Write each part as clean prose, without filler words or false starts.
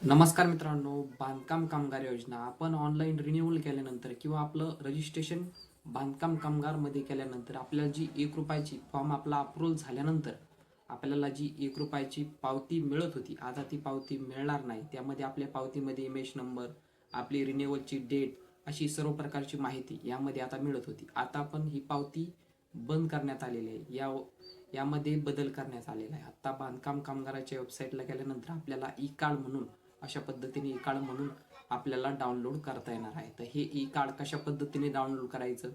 नमस्कार मित्रांनो, बांधकाम कामगार योजना आपण ऑनलाईन रिन्युअल केल्यानंतर किंवा आपलं रजिस्ट्रेशन बांधकाम कामगारमध्ये केल्यानंतर आपल्याला जी ₹1 फॉर्म आपला अप्रूव्हल झाल्यानंतर आपल्याला जी ₹1 पावती मिळत होती, आता ती पावती मिळणार नाही. त्यामध्ये आपल्या पावतीमध्ये इमेज नंबर, आपली रिन्युअलची डेट अशी सर्व प्रकारची माहिती यामध्ये आता मिळत होती. आता पण ही पावती बंद करण्यात आलेली आहे. यामध्ये बदल करण्यात आलेला आहे. आता बांधकाम कामगाराच्या वेबसाईटला गेल्यानंतर आपल्याला ई कार्ड म्हणून अशा पद्धतीने ई कार्ड म्हणून आपल्याला डाउनलोड करता येणार आहे. तर हे ई कार्ड कशा पद्धतीने डाउनलोड करायचं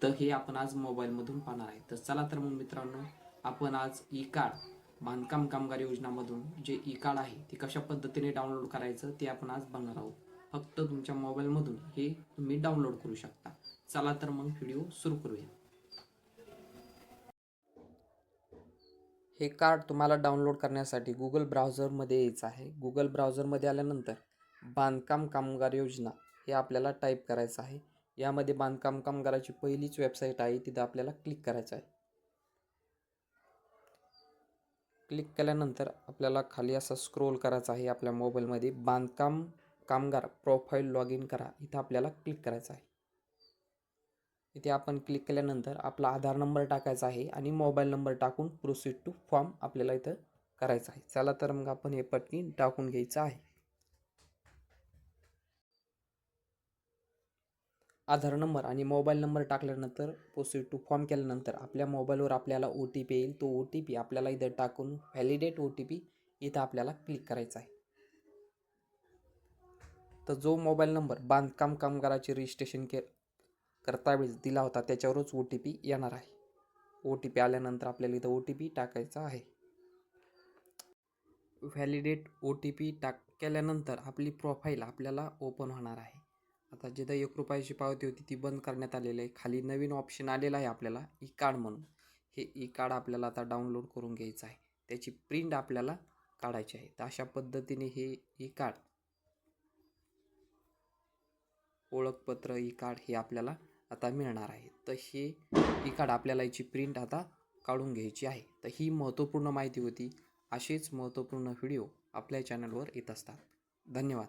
तर हे आपण आज मोबाईलमधून पाहणार आहे. तर चला तर मग मित्रांनो, आपण आज ई कार्ड बांधकाम कामगार योजनामधून जे ई कार्ड आहे ते कशा पद्धतीने डाउनलोड करायचं ते आपण आज बघणार आहोत. फक्त तुमच्या मोबाईलमधून हे तुम्ही डाउनलोड करू शकता. चला तर मग व्हिडिओ सुरू करूया. हे कार्ड तुम्हाला डाउनलोड करण्यासाठी गुगल ब्राउझरमध्ये यायचं आहे. गुगल ब्राउझरमध्ये आल्यानंतर बांधकाम कामगार योजना हे आपल्याला टाईप करायचं आहे. यामध्ये बांधकाम कामगाराची पहिलीच वेबसाईट आहे, तिथं आपल्याला क्लिक करायचं आहे. क्लिक केल्यानंतर आपल्याला खाली असं स्क्रोल करायचं आहे. आपल्या मोबाईलमध्ये बांधकाम कामगार प्रोफाईल लॉग इन करा, इथं आपल्याला क्लिक करायचं आहे. इथे आपण क्लिक केल्यानंतर आपला आधार नंबर टाकायचा आहे आणि मोबाईल नंबर टाकून प्रोसीड टू फॉर्म आपल्याला इथं करायचं आहे. चला तर मग आपण हे पटकन टाकून घ्यायचं आहे. आधार नंबर आणि मोबाईल नंबर टाकल्यानंतर प्रोसीड टू फॉर्म केल्यानंतर आपल्या मोबाईलवर आपल्याला OTP येईल. तो OTP आपल्याला इथं टाकून व्हॅलिडेट OTP इथं आपल्याला क्लिक करायचा आहे. तर जो मोबाईल नंबर बांधकाम कामगाराचे रजिस्ट्रेशन करता वेळेस दिला होता त्याच्यावरच OTP येणार आहे. OTP आल्यानंतर आपल्याला इथं OTP टाकायचा आहे. व्हॅलिडेट OTP केल्यानंतर आपली प्रोफाईल आपल्याला ओपन होणार आहे. आता जिथं ₹1 पावती होती ती बंद करण्यात आलेली आहे. खाली नवीन ऑप्शन आलेला आहे आपल्याला ई कार्ड म्हणून. हे ई कार्ड आपल्याला आता डाउनलोड करून घ्यायचं आहे. त्याची प्रिंट आपल्याला काढायची आहे. तर अशा पद्धतीने हे ई कार्ड, ओळखपत्र ई कार्ड हे आपल्याला आता मिळणार आहे. तर हे ई कार्ड आपल्याला याची प्रिंट आता काढून घ्यायची आहे. तर ही महत्त्वपूर्ण माहिती होती. असेच महत्त्वपूर्ण व्हिडिओ आपल्या चॅनलवर येत असतात. धन्यवाद.